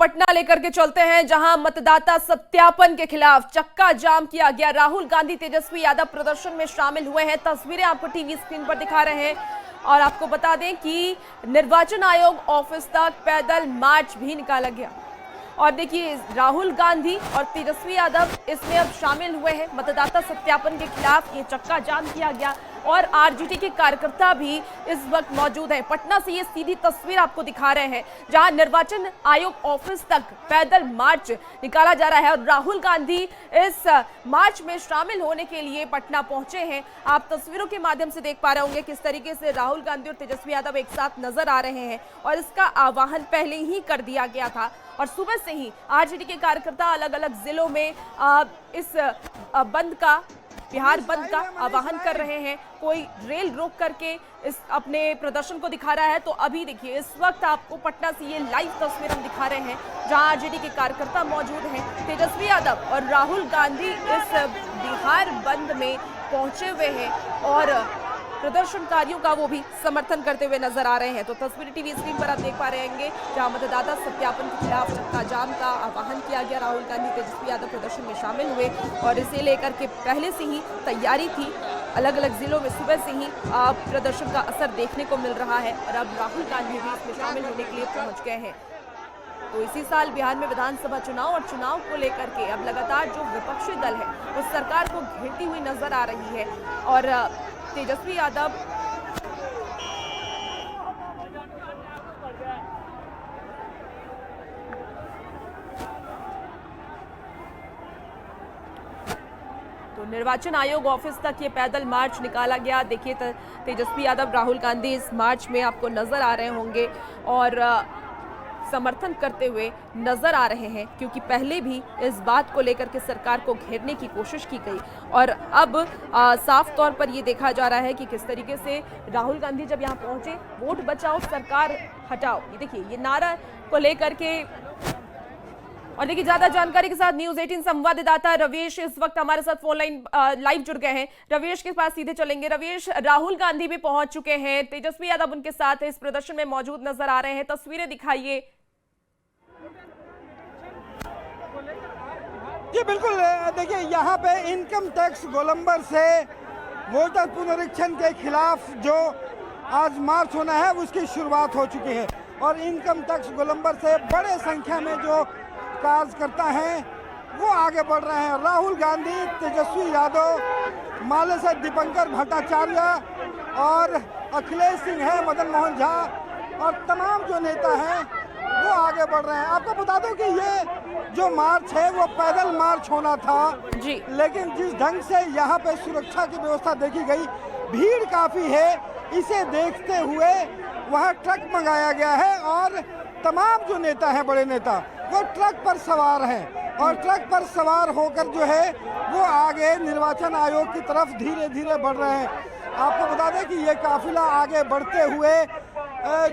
पटना लेकर के चलते हैं, जहां मतदाता सत्यापन के खिलाफ चक्का जाम किया गया। राहुल गांधी तेजस्वी यादव प्रदर्शन में शामिल हुए हैं। तस्वीरें आपको टीवी स्क्रीन पर दिखा रहे हैं और आपको बता दें कि निर्वाचन आयोग ऑफिस तक पैदल मार्च भी निकाला गया। और देखिए, राहुल गांधी और तेजस्वी यादव इसमें अब शामिल हुए हैं। मतदाता सत्यापन के खिलाफ ये चक्का जाम किया गया और आरजेडी के कार्यकर्ता भी इस वक्त मौजूद हैं। पटना से ये सीधी तस्वीर आपको दिखा रहे हैं, जहां निर्वाचन आयोग ऑफिस तक पैदल मार्च निकाला जा रहा है और राहुल गांधी इस मार्च में शामिल होने के लिए पटना पहुंचे हैं। आप तस्वीरों के माध्यम से देख पा रहे होंगे किस तरीके से राहुल गांधी और तेजस्वी यादव एक साथ नजर आ रहे हैं और इसका आह्वान पहले ही कर दिया गया था और सुबह से ही आरजेडी के कार्यकर्ता अलग अलग जिलों में इस बंद का, बिहार बंद का आह्वान कर रहे हैं। कोई रेल रोक करके इस अपने प्रदर्शन को दिखा रहा है। तो अभी देखिए, इस वक्त आपको पटना से ये लाइव तस्वीर हम दिखा रहे हैं, जहां आरजेडी के कार्यकर्ता मौजूद हैं। तेजस्वी यादव और राहुल गांधी इस बिहार बंद में पहुंचे हुए हैं और प्रदर्शनकारियों का वो भी समर्थन करते हुए नजर आ रहे हैं। तो तस्वीर टीवी स्क्रीन पर आप देख पा रहे होंगे, जहां मतदाता सत्यापन के खिलाफ चक्का जाम का आह्वान किया गया। राहुल गांधी तेजस्वी यादव प्रदर्शन में शामिल हुए और इसे लेकर के पहले से ही तैयारी थी। अलग अलग जिलों में सुबह से ही प्रदर्शन का असर देखने को मिल रहा है और अब राहुल गांधी भी इसमें शामिल होने के लिए पहुंच गए हैं। तो इसी साल बिहार में विधानसभा चुनाव और चुनाव को लेकर के अब लगातार जो विपक्षी दल है वो सरकार को घेरती हुई नजर आ रही है और तेजस्वी यादव तो निर्वाचन आयोग ऑफिस तक ये पैदल मार्च निकाला गया। देखिए, तेजस्वी यादव, राहुल गांधी इस मार्च में आपको नजर आ रहे होंगे और समर्थन करते हुए नजर आ रहे हैं, क्योंकि पहले भी इस बात को लेकर के सरकार को घेरने की कोशिश की गई और अब साफ तौर पर ये देखा जा रहा है कि किस तरीके से राहुल गांधी जब यहाँ पहुंचे, वोट बचाओ सरकार हटाओ, ये देखिए ये नारा को लेकर के। और देखिए, ज्यादा जानकारी के साथ न्यूज़ 18 संवाददाता रवेश इस वक्त हमारे साथ फोन लाइन लाइव जुड़ गए हैं। रवेश के पास सीधे चलेंगे। रवेश, राहुल गांधी भी पहुंच चुके हैं, तेजस्वी यादव उनके साथ इस प्रदर्शन में मौजूद नजर आ रहे हैं, तस्वीरें दिखाइए। जी बिल्कुल, देखिए यहाँ पे इनकम टैक्स गोलंबर से वोटर पुनरीक्षण के खिलाफ जो आज मार्च होना है उसकी शुरुआत हो चुकी है और इनकम टैक्स गोलंबर से बड़े संख्या में जो कार्यकर्ता हैं वो आगे बढ़ रहे हैं। राहुल गांधी, तेजस्वी यादव, माले से दीपंकर भट्टाचार्य और अखिलेश सिंह है, मदन मोहन झा और तमाम जो नेता हैं वो आगे बढ़ रहे हैं। आपको बता दूं कि ये जो मार्च है वो पैदल मार्च होना था जी, लेकिन जिस ढंग से यहाँ पे सुरक्षा की व्यवस्था देखी गई, भीड़ काफी है, इसे देखते हुए वहाँ ट्रक मंगाया गया है और तमाम जो नेता हैं, बड़े नेता, वो ट्रक पर सवार हैं और ट्रक पर सवार होकर जो है वो आगे निर्वाचन आयोग की तरफ धीरे धीरे बढ़ रहे हैं। आपको बता दें कि ये काफिला आगे बढ़ते हुए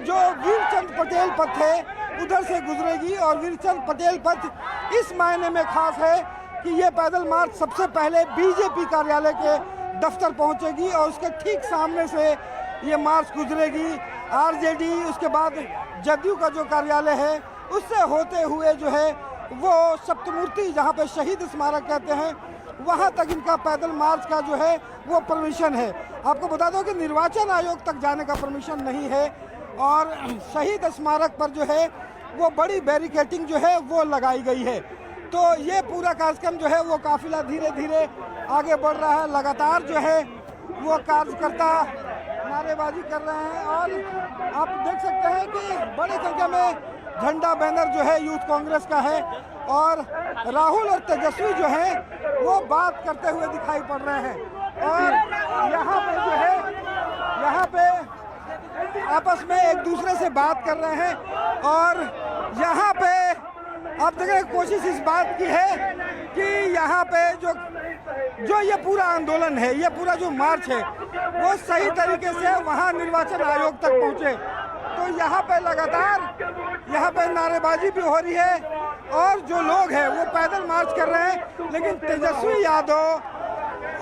जो वीरचंद पटेल पथ है उधर से गुजरेगी और वीरचंद पटेल पथ इस मायने में खास है कि ये पैदल मार्च सबसे पहले बीजेपी कार्यालय के दफ्तर पहुंचेगी और उसके ठीक सामने से ये मार्च गुजरेगी। आरजेडी, उसके बाद जदयू का जो कार्यालय है उससे होते हुए जो है वो सप्तमूर्ति, जहाँ पे शहीद स्मारक कहते हैं, वहाँ तक इनका पैदल मार्च का जो है वो परमिशन है। आपको बता दो कि निर्वाचन आयोग तक जाने का परमिशन नहीं है और शहीद स्मारक पर जो है वो बड़ी बैरिकेटिंग जो है वो लगाई गई है। तो ये पूरा कार्यक्रम जो है वो काफिला धीरे धीरे आगे बढ़ रहा है। लगातार जो है वो कार्यकर्ता नारेबाजी कर रहे हैं और आप देख सकते हैं कि बड़ी संख्या में झंडा बैनर जो है यूथ कांग्रेस का है और राहुल और तेजस्वी जो है वो बात करते हुए दिखाई पड़ रहे हैं और यहाँ पे जो है यहाँ पे आपस में एक दूसरे से बात कर रहे हैं और यहाँ पे आप देखें, कोशिश इस बात की है कि यहाँ पे जो ये पूरा आंदोलन है, ये पूरा जो मार्च है वो सही तरीके से वहाँ निर्वाचन आयोग तक पहुँचे। तो यहाँ पे लगातार यहाँ पे नारेबाजी भी हो रही है और जो लोग हैं वो पैदल मार्च कर रहे हैं, लेकिन तेजस्वी यादव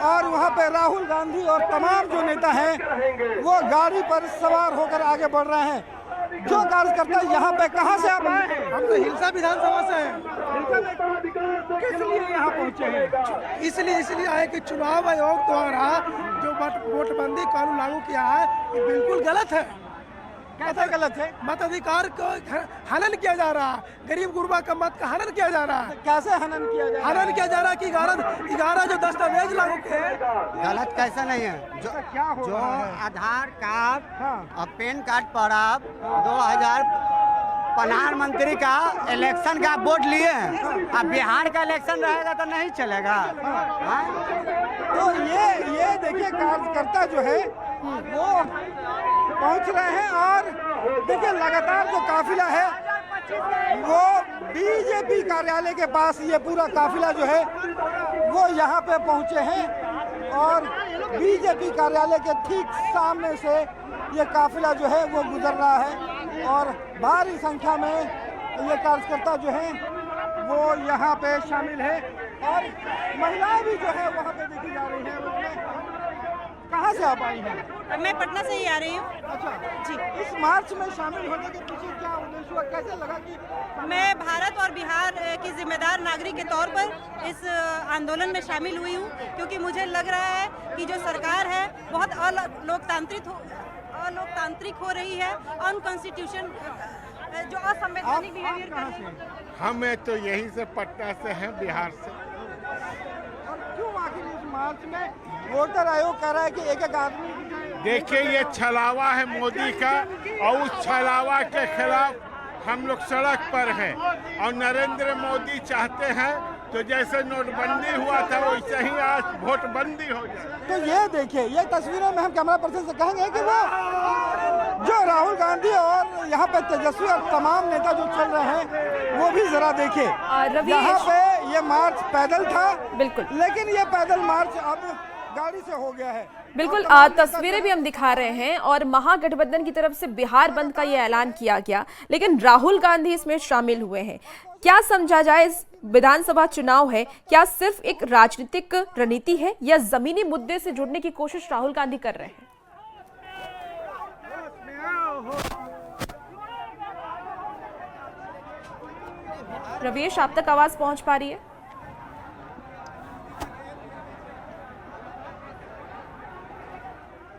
और वहाँ पे राहुल गांधी और तमाम जो नेता हैं वो गाड़ी पर सवार होकर आगे बढ़ रहे हैं। जो कार्यकर्ता यहाँ पे कहाँ से आप आए हैं? हम तो हिलसा विधानसभा से हैं। किस लिए यहाँ पहुँचे हैं? इसलिए आए कि चुनाव आयोग द्वारा जो वोटबंदी कानून लागू किया है ये बिल्कुल गलत है। कैसे गलत है? मताधिकार को हनन किया जा रहा है, गरीब गुरबा का मत का हनन किया जा रहा है। कैसे हनन किया जा रहा है? हनन किया जा रहा है कि 11 जो दस्तावेज लागू किए। गलत कैसा नहीं है जो क्या हो जो रहा है? आधार कार्ड हाँ। और पैन कार्ड पर आप 2000 प्रधानमंत्री का इलेक्शन का वोट लिए हैं। अब बिहार का इलेक्शन रहेगा तो नहीं चलेगा। हाँ? तो ये देखिए कार्यकर्ता जो है वो पहुंच रहे हैं और देखिए लगातार जो काफिला है वो बीजेपी कार्यालय के पास ये पूरा काफिला जो है वो यहाँ पे पहुंचे हैं और बीजेपी कार्यालय के ठीक सामने से ये काफिला जो है वो गुजर रहा है और भारी संख्या में ये कार्यकर्ता जो हैं वो यहाँ पे शामिल है और महिलाएं भी जो है वहाँ पे देखी जा रही हैं। कहाँ से आप आई हैं? मैं पटना से ही आ रही हूँ। अच्छा जी। इस मार्च में शामिल होने के पीछे क्या उद्देश्य हुआ? कैसे लगा कि मैं भारत और बिहार की जिम्मेदार नागरिक के तौर पर इस आंदोलन में शामिल हुई हूँ, क्योंकि मुझे लग रहा है कि जो सरकार है बहुत अलोकतांत्रिक हो रही है, अनकॉन्स्टिट्यूशन जो असंवैधानिक बिहेवियर कर रही है। हमें तो यहीं से पटना से हैं, बिहार से। और क्यों आखिर इस मार्च में वोटर आयोग कह रहा है कि एक आदमी देखिए ये छलावा है मोदी का और उस छलावा के खिलाफ हम लोग सड़क पर हैं और नरेंद्र मोदी चाहते हैं तो जैसे नोटबंदी हुआ था वैसे ही आज वोटबंदी हो जाए। तो ये देखिए ये तस्वीरों में हम कैमरा पर्सन से कहेंगे कि वो जो राहुल गांधी और यहाँ पे तेजस्वी और तमाम नेता जो चल रहे हैं वो भी जरा देखिए। रवीश। यहाँ पे ये मार्च पैदल था बिल्कुल। लेकिन ये पैदल मार्च अब गाड़ी से हो गया है। बिल्कुल तस्वीरें भी हम दिखा रहे हैं और महागठबंधन की तरफ से बिहार बंद का ये ऐलान किया गया, लेकिन राहुल गांधी इसमें शामिल हुए हैं। क्या समझा जाए, इस विधानसभा चुनाव है, क्या सिर्फ एक राजनीतिक रणनीति है या जमीनी मुद्दे से जुड़ने की कोशिश राहुल गांधी कर रहे हैं? रवीश, आप तक आवाज पहुंच पा रही है?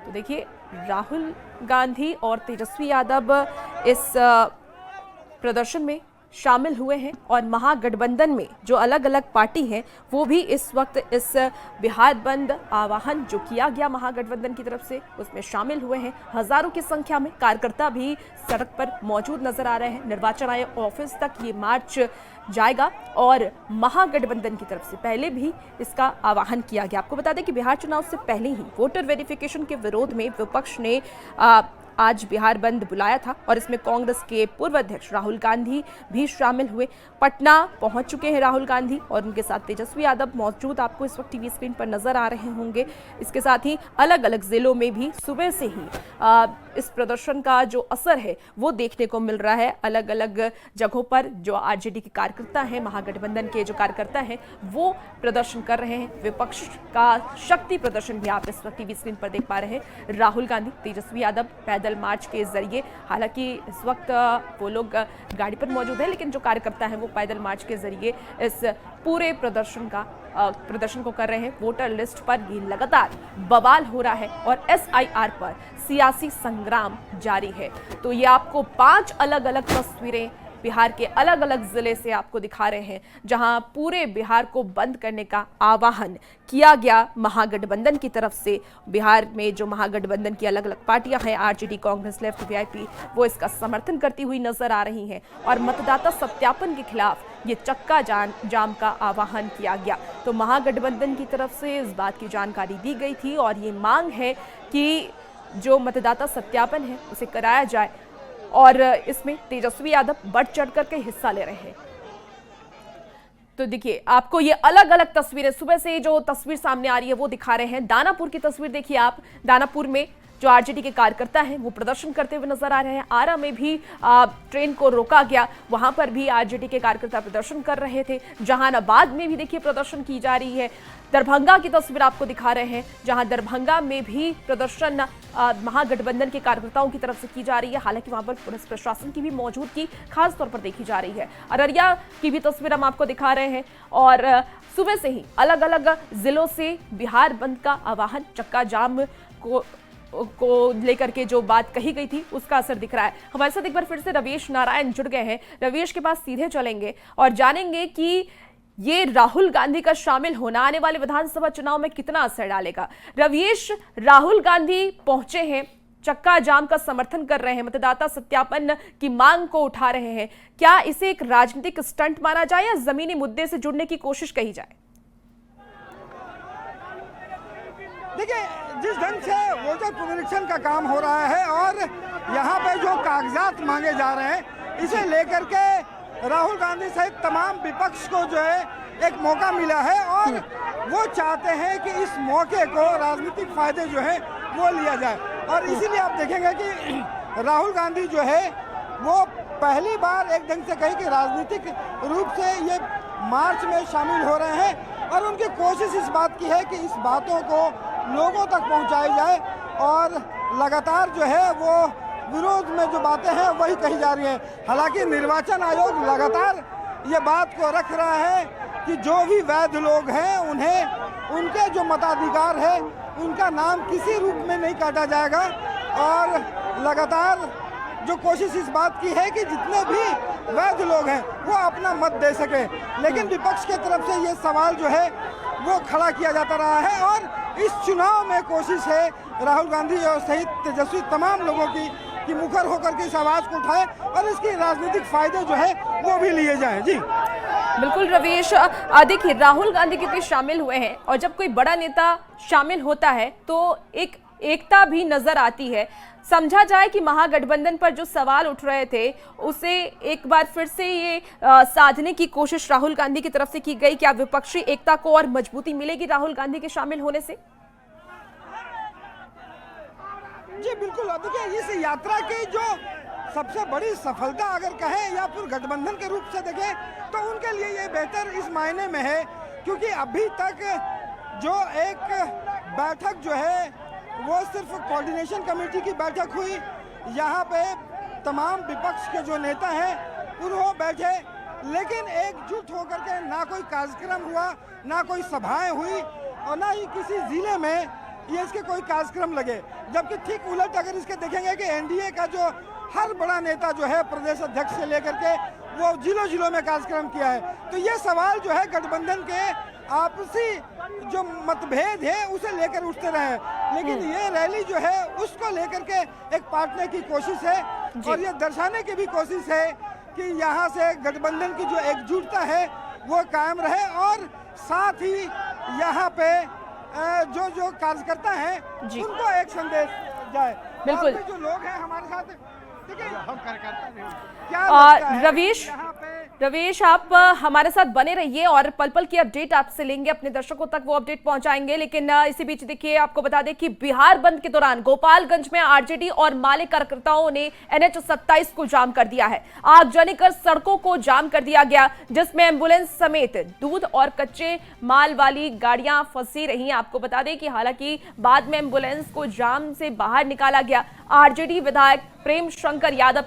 तो देखिए राहुल गांधी और तेजस्वी यादव इस प्रदर्शन में शामिल हुए हैं और महागठबंधन में जो अलग अलग पार्टी हैं वो भी इस वक्त इस बिहार बंद आह्वान जो किया गया महागठबंधन की तरफ से उसमें शामिल हुए हैं। हजारों की संख्या में कार्यकर्ता भी सड़क पर मौजूद नजर आ रहे हैं। निर्वाचन आयोग ऑफिस तक ये मार्च जाएगा और महागठबंधन की तरफ से पहले भी इसका आह्वान किया गया। आपको बता दें कि बिहार चुनाव से पहले ही वोटर वेरिफिकेशन के विरोध में विपक्ष ने आज बिहार बंद बुलाया था और इसमें कांग्रेस के पूर्व अध्यक्ष राहुल गांधी भी शामिल हुए। पटना पहुंच चुके हैं राहुल गांधी और उनके साथ तेजस्वी यादव मौजूद आपको इस वक्त टीवी स्क्रीन पर नजर आ रहे होंगे। इसके साथ ही अलग अलग जिलों में भी सुबह से ही इस प्रदर्शन का जो असर है वो देखने को मिल रहा है। अलग अलग जगहों पर जो आरजेडी के कार्यकर्ता हैं, महागठबंधन के जो कार्यकर्ता हैं वो प्रदर्शन कर रहे हैं। विपक्ष का शक्ति प्रदर्शन भी आप इस वक्त टीवी स्क्रीन पर देख पा रहे हैं। राहुल गांधी, तेजस्वी यादव पैदल मार्च के जरिए, हालांकि इस वक्त वो लोग गाड़ी पर मौजूद है लेकिन जो कार्यकर्ता हैं वो पैदल मार्च के जरिए इस पूरे प्रदर्शन को कर रहे हैं। वोटर लिस्ट पर ये लगातार बवाल हो रहा है और SIR पर सियासी संग्राम जारी है। तो ये आपको 5 अलग अलग तस्वीरें बिहार के अलग अलग जिले से आपको दिखा रहे हैं जहां पूरे बिहार को बंद करने का आह्वान किया गया महागठबंधन की तरफ से। बिहार में जो महागठबंधन की अलग अलग पार्टियां हैं, आरजेडी, कांग्रेस, लेफ्ट, वीआईपी, वो इसका समर्थन करती हुई नजर आ रही हैं और मतदाता सत्यापन के खिलाफ ये चक्का जाम का आह्वान किया गया। तो महागठबंधन की तरफ से इस बात की जानकारी दी गई थी और ये मांग है कि जो मतदाता सत्यापन है उसे कराया जाए और इसमें तेजस्वी यादव बढ़ चढ़ करके हिस्सा ले रहे हैं। तो देखिए आपको ये अलग अलग तस्वीरें सुबह से जो तस्वीर सामने आ रही है वो दिखा रहे हैं। दानापुर की तस्वीर देखिए आप। दानापुर में जो आरजेडी के कार्यकर्ता हैं वो प्रदर्शन करते हुए नजर आ रहे हैं। आरा में भी ट्रेन को रोका गया, वहां पर भी आरजेडी के कार्यकर्ता प्रदर्शन कर रहे थे। जहानाबाद में भी देखिए प्रदर्शन की जा रही है। दरभंगा की तस्वीर आपको दिखा रहे हैं, जहां दरभंगा में भी प्रदर्शन महागठबंधन के कार्यकर्ताओं की तरफ से की जा रही है। हालांकि वहां पर पुलिस प्रशासन की भी मौजूदगी खास तौर पर देखी जा रही है। अररिया की भी तस्वीर हम आपको दिखा रहे हैं और सुबह से ही अलग अलग जिलों से बिहार बंद का आह्वान, चक्का जाम को लेकर के जो बात कही गई थी उसका असर दिख रहा है। हमारे साथ एक बार फिर से रवीश नारायण जुड़ गए हैं। रवीश के पास सीधे चलेंगे और जानेंगे कि ये राहुल गांधी का शामिल होना आने वाले विधानसभा चुनाव में कितना असर डालेगा। रवीश, राहुल गांधी पहुंचे हैं, चक्का जाम का समर्थन कर रहे हैं, मतदाता सत्यापन की मांग को उठा रहे हैं। क्या इसे एक राजनीतिक स्टंट माना जाए या जमीनी मुद्दे से जुड़ने की कोशिश कही जाए? देखिए, जिस ढंग से वोटर पुनरीक्षण का काम हो रहा है और यहाँ पे जो कागजात मांगे जा रहे हैं, इसे लेकर के राहुल गांधी सहित तमाम विपक्ष को जो है एक मौका मिला है और वो चाहते हैं कि इस मौके को राजनीतिक फायदे जो है वो लिया जाए। और इसीलिए आप देखेंगे कि राहुल गांधी जो है वो पहली बार एक ढंग से कही कि राजनीतिक रूप से ये मार्च में शामिल हो रहे हैं और उनकी कोशिश इस बात की है कि इस बातों को लोगों तक पहुंचाई जाए और लगातार जो है वो विरोध में जो बातें हैं वही कही जा रही हैं। हालांकि निर्वाचन आयोग लगातार ये बात को रख रहा है कि जो भी वैध लोग हैं उन्हें उनके जो मताधिकार है उनका नाम किसी रूप में नहीं काटा जाएगा और लगातार जो कोशिश इस बात की है कि जितने भी वैध लोग हैं वो अपना मत दे सकें। लेकिन विपक्ष की तरफ से ये सवाल जो है वो खड़ा किया जाता रहा है और इस चुनाव में कोशिश है राहुल गांधी और सहित तेजस्वी तमाम लोगों की कि मुखर होकर के इस आवाज को उठाए और इसके राजनीतिक फायदे जो है वो भी लिए जाएं। जी बिल्कुल रवीश, देखिए राहुल गांधी कितने शामिल हुए हैं और जब कोई बड़ा नेता शामिल होता है तो एक एकता भी नजर आती है। समझा जाए कि महागठबंधन पर जो सवाल उठ रहे थे उसे एक बार फिर से ये साधने की कोशिश राहुल गांधी की तरफ से की गई। क्या विपक्षी एकता को और मजबूती मिलेगी राहुल गांधी के शामिल होने से? जी बिल्कुल। देखिए, इस यात्रा की जो सबसे बड़ी सफलता अगर कहें या फिर गठबंधन के रूप से देखें तो उनके लिए ये बेहतर इस मायने में है क्योंकि अभी तक जो एक बैठक जो है वो सिर्फ कोऑर्डिनेशन कमेटी की बैठक हुई। यहाँ पे तमाम विपक्ष के जो नेता हैं उन्होंने बैठे, लेकिन एकजुट होकर के ना कोई कार्यक्रम हुआ, ना कोई सभाएं हुई और ना ही किसी जिले में ये इसके कोई कार्यक्रम लगे। जबकि ठीक उलट अगर इसके देखेंगे कि एनडीए का जो हर बड़ा नेता जो है प्रदेश अध्यक्ष से लेकर के वो जिलों जिलों में कार्यक्रम किया है। तो ये सवाल जो है गठबंधन के आपसी जो मतभेद है उसे लेकर उठते रहे, लेकिन ये रैली जो है उसको लेकर के एक बांटने की कोशिश है और ये दर्शाने की भी कोशिश है कि यहाँ से गठबंधन की जो एकजुटता है वो कायम रहे और साथ ही यहाँ पे जो जो कार्यकर्ता हैं उनको एक संदेश जाए। बिल्कुल। जो लोग हैं हमारे साथ, हम कार्यकर्ता क्या रवीश आप हमारे साथ बने रहिए और पल पल की अपडेट आपसे लेंगे, अपने दर्शकों तक वो अपडेट पहुंचाएंगे। लेकिन इसी बीच देखिए आपको बता दें कि बिहार बंद के दौरान गोपालगंज में आरजेडी और माले कार्यकर्ताओं ने NH-27 को जाम कर दिया है। आगजनी कर सड़कों को जाम कर दिया गया, जिसमें एम्बुलेंस समेत दूध और कच्चे माल वाली गाड़ियां फंसी रही। आपको बता दें कि हालांकि बाद में एम्बुलेंस को जाम से बाहर निकाला गया। आरजेडी विधायक प्रेम शंकर यादव